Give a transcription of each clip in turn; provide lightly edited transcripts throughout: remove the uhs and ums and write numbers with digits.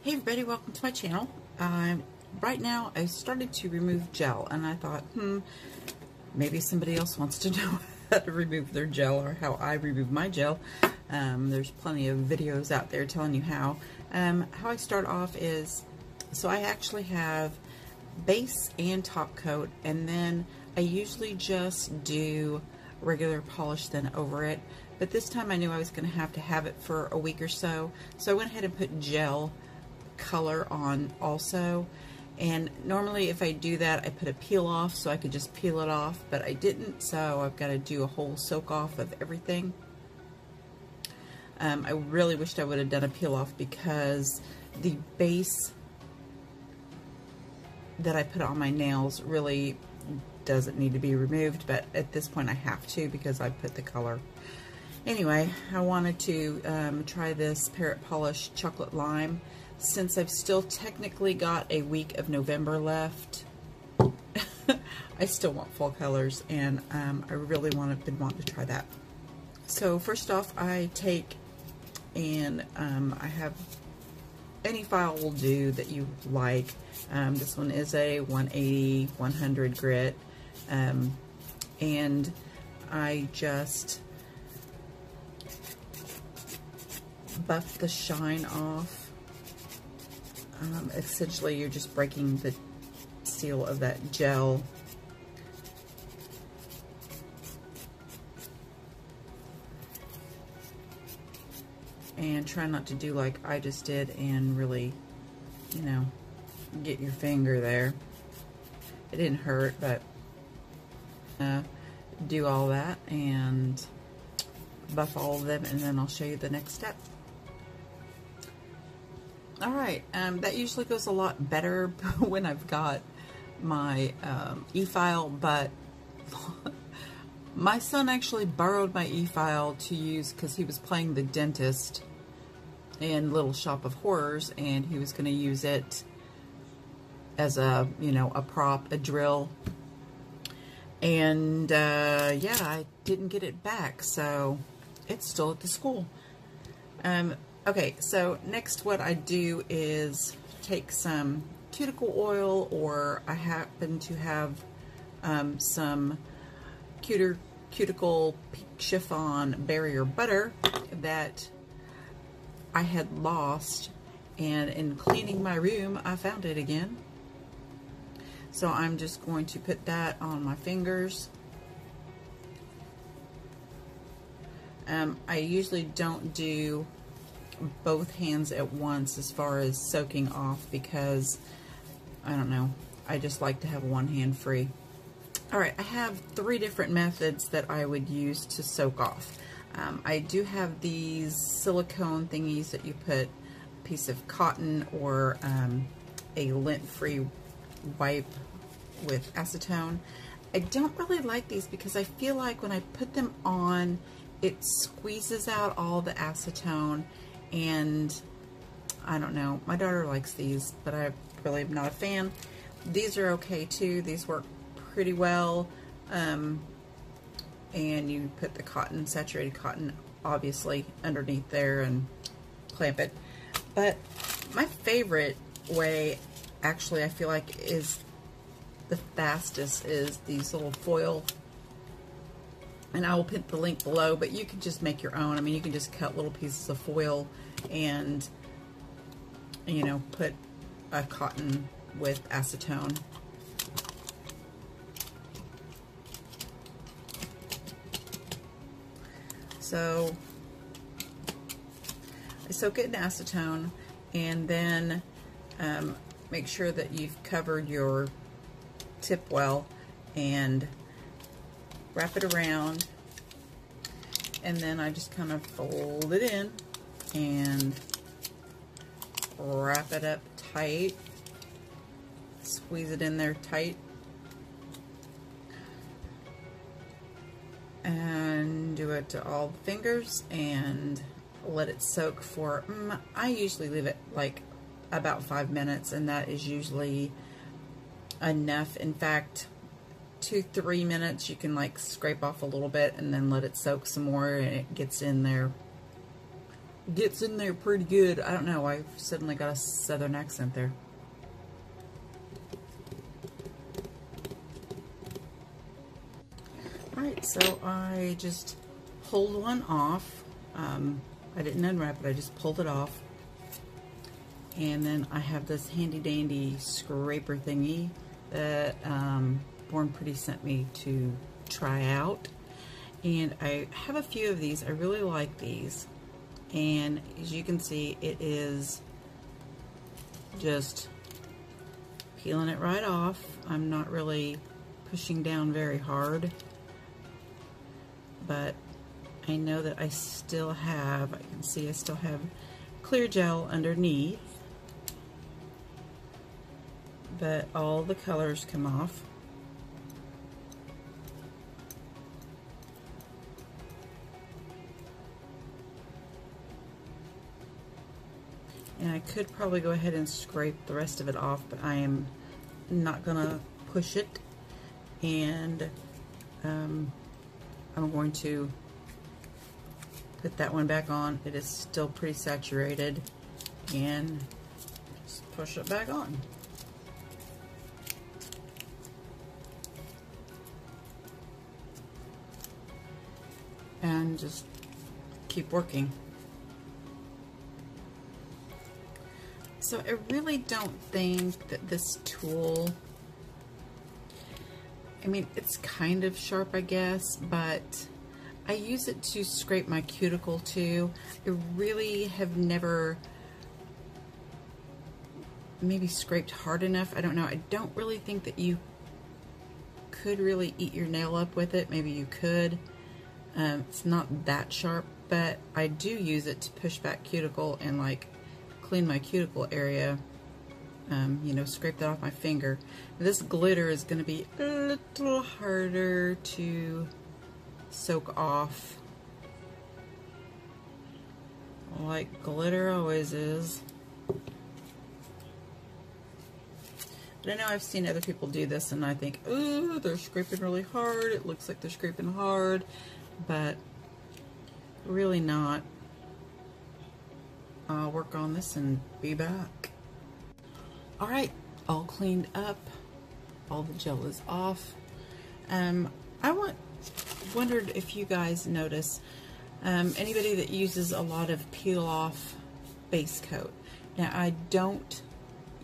Hey everybody, welcome to my channel. Right now I started to remove gel and I thought, maybe somebody else wants to know how to remove their gel or how I remove my gel. There's plenty of videos out there telling you how. How I start off is, so I actually have base and top coat, and then I usually just do regular polish then over it. But this time I knew I was going to have it for a week or so, so I went ahead and put gel color on also. And normally if I do that I put a peel off so I could just peel it off, but I didn't, so I've got to do a whole soak off of everything. I really wished I would have done a peel off because the base that I put on my nails really doesn't need to be removed, but at this point I have to because I put the color. Anyway, I wanted to try this Parrot Polish Chocolate Lime. Since I've still technically got a week of November left, I still want fall colors, and I really been wanting to try that. So first off, I take and I have any file will do that you like. This one is a 180-100 grit, and I just buff the shine off. Essentially you're just breaking the seal of that gel. And try not to do like I just did and really, you know, get your finger there. It didn't hurt, but do all that and buff all of them, and then I'll show you the next step. Alright, that usually goes a lot better when I've got my e-file, but my son actually borrowed my e-file to use because he was playing the dentist in Little Shop of Horrors, and he was going to use it as a, you know, a prop, a drill. And yeah, I didn't get it back, so it's still at the school. Okay, so next what I do is take some cuticle oil, or I happen to have some cuticle chiffon barrier butter that I had lost, and in cleaning my room I found it again. So I'm just going to put that on my fingers. I usually don't do both hands at once as far as soaking off because, I don't know, I just like to have one hand free. Alright, I have 3 different methods that I would use to soak off. I do have these silicone thingies that you put a piece of cotton or a lint-free wipe with acetone. I don't really like these because I feel like when I put them on, it squeezes out all the acetone, and I don't know, my daughter likes these, but I really am not a fan. These are okay too, these work pretty well, and you put the cotton, saturated cotton, obviously underneath there and clamp it. But my favorite way, actually, I feel like is the fastest, is these little foil, and I will put the link below, but you can just make your own. I mean, you can just cut little pieces of foil and, you know, put a cotton with acetone. So I soak it in acetone, and then make sure that you've covered your tip well, and wrap it around, and then I just kind of fold it in and wrap it up tight, squeeze it in there tight, and do it to all the fingers and let it soak for, I usually leave it like about 5 minutes, and that is usually enough. In fact, 2-3 minutes, you can like scrape off a little bit and then let it soak some more, and it gets in there gets in there pretty good. I don't know, I suddenly got a southern accent there. Alright, so I just pulled one off. I didn't unwrap it, I just pulled it off. And then I have this handy dandy scraper thingy that Born Pretty sent me to try out. And I have a few of these. I really like these. And as you can see, it is just peeling it right off. I'm not really pushing down very hard. But I know that I still have, I can see I still have clear gel underneath. But all the colors come off. And I could probably go ahead and scrape the rest of it off, but I am not gonna push it. And I'm going to put that one back on. It is still pretty saturated, and just push it back on. And just keep working. So I really don't think that this tool, I mean, it's kind of sharp, I guess, but I use it to scrape my cuticle too. I really have never maybe scraped hard enough. I don't know. I don't really think that you could really eat your nail up with it. Maybe you could. It's not that sharp, but I do use it to push back cuticle and like clean my cuticle area. You know, scrape that off my finger. This glitter is going to be a little harder to soak off, like glitter always is. But I know I've seen other people do this and I think, ooh, they're scraping really hard. It looks like they're scraping hard, but really not. I'll work on this and be back. Alright, all cleaned up. All the gel is off. I wondered if you guys notice anybody that uses a lot of peel off base coat. Now I don't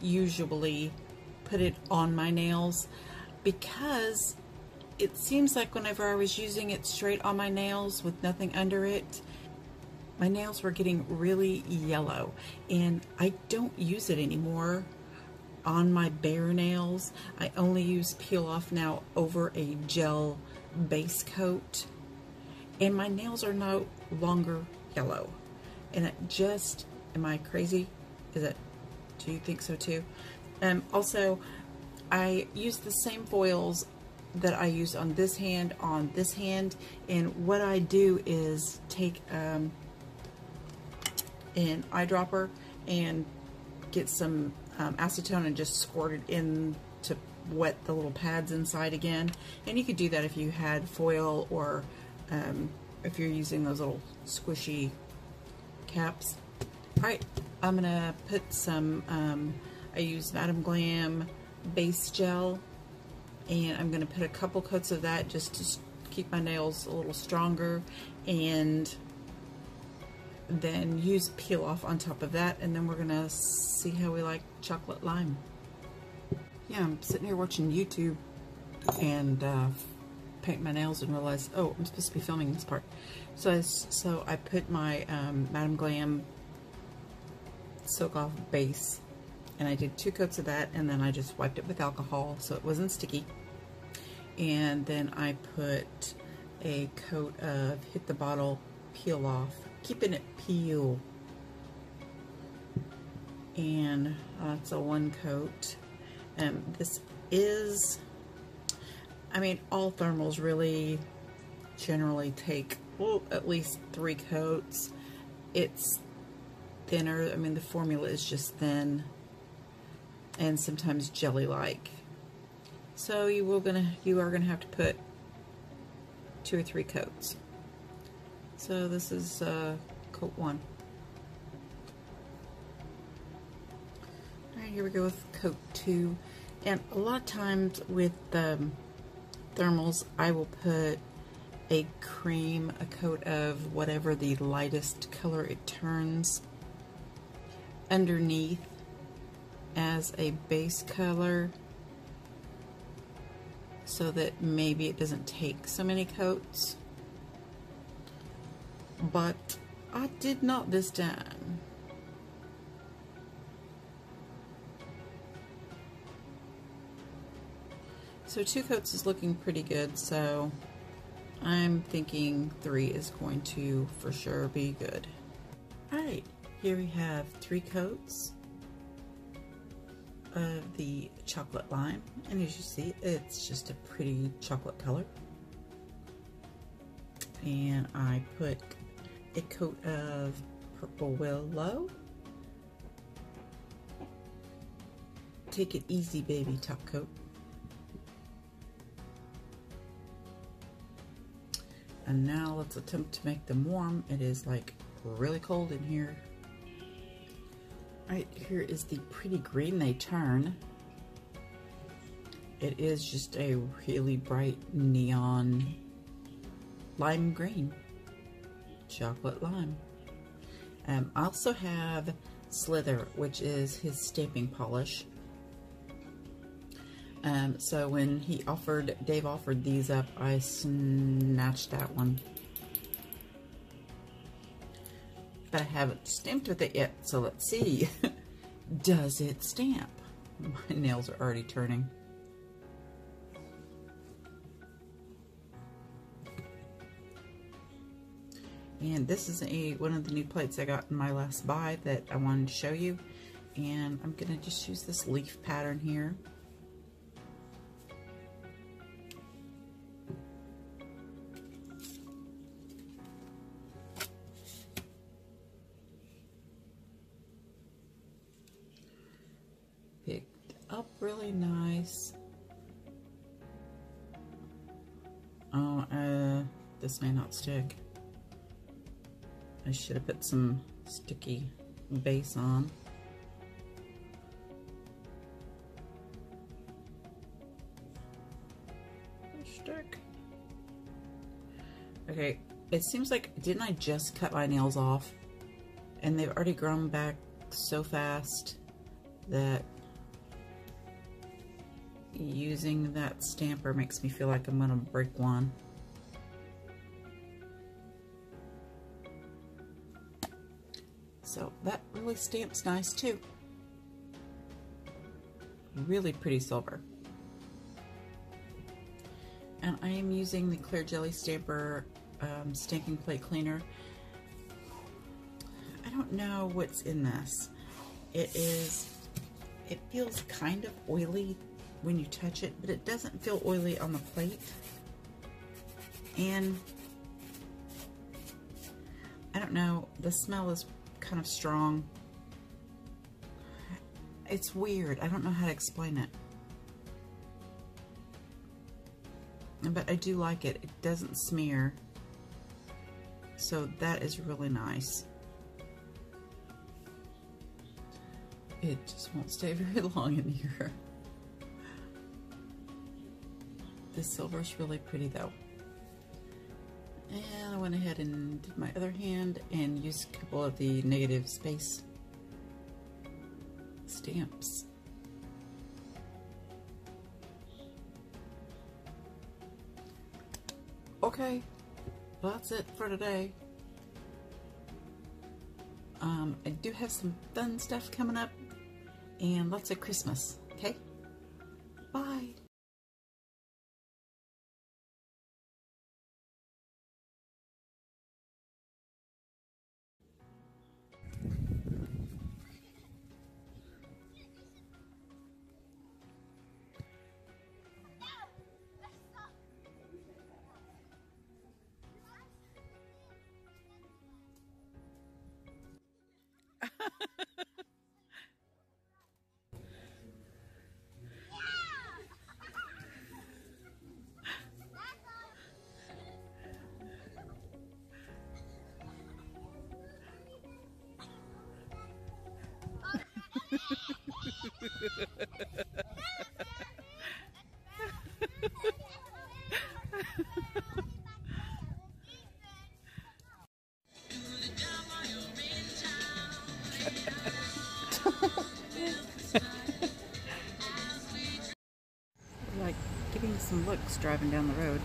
usually put it on my nails because it seems like whenever I was using it straight on my nails with nothing under it, my nails were getting really yellow, and I don't use it anymore on my bare nails. I only use peel off now over a gel base coat, and my nails are no longer yellow. And it just, am I crazy? Is it, do you think so too? Also, I use the same foils that I use on this hand, and what I do is take an eyedropper and get some acetone and just squirt it in to wet the little pads inside again. And you could do that if you had foil, or if you're using those little squishy caps. Alright, I'm gonna put some I use Madam Glam base gel, and I'm gonna put a couple coats of that just to keep my nails a little stronger, and then use peel off on top of that, and then we're gonna see how we like chocolate lime. Yeah, I'm sitting here watching YouTube and paint my nails and realize, oh, I'm supposed to be filming this part. So I put my Madam Glam soak off base, and I did 2 coats of that, and then I just wiped it with alcohol so it wasn't sticky. And then I put a coat of Hit the Bottle Peel Off, keeping it peel, and it's a 1 coat. This is, I mean, all thermals really generally take, well, at least 3 coats. It's thinner. I mean, the formula is just thin and sometimes jelly-like. So you are gonna have to put 2 or 3 coats. So this is coat 1. here we go with coat 2. And a lot of times with thermals, I will put a cream, a coat of whatever the lightest color it turns underneath as a base color, so that maybe it doesn't take so many coats. But I did not this time. So 2 coats is looking pretty good, so I'm thinking 3 is going to for sure be good. Alright, here we have 3 coats of the chocolate lime, and as you see, it's just a pretty chocolate color. And I put a coat of purple willow. Take it easy, baby, top coat. And now let's attempt to make them warm. It is like really cold in here. Alright, here is the pretty green they turn. It is just a really bright neon lime green. Chocolate lime. I also have Slither, which is his stamping polish. So when Dave offered these up, I snatched that one. But I haven't stamped with it yet, so let's see. Does it stamp? My nails are already turning. And this is one of the new plates I got in my last buy that I wanted to show you. And I'm gonna just use this leaf pattern here. Picked up really nice. Oh, this may not stick. I should have put some sticky base on. Stick. Okay, it seems like, didn't I just cut my nails off? And they've already grown back so fast that using that stamper makes me feel like I'm gonna break one. So that really stamps nice too. Really pretty silver. And I am using the Clear Jelly Stamper stamping plate cleaner. I don't know what's in this. It feels kind of oily when you touch it, but it doesn't feel oily on the plate. And I don't know, the smell is kind of strong. It's weird. I don't know how to explain it. But I do like it. It doesn't smear. So that is really nice. It just won't stay very long in here. This silver is really pretty though. And I went ahead and did my other hand and used a couple of the negative space stamps. Okay, well, that's it for today. I do have some fun stuff coming up and lots of Christmas, okay? Bye! Like getting some looks driving down the road.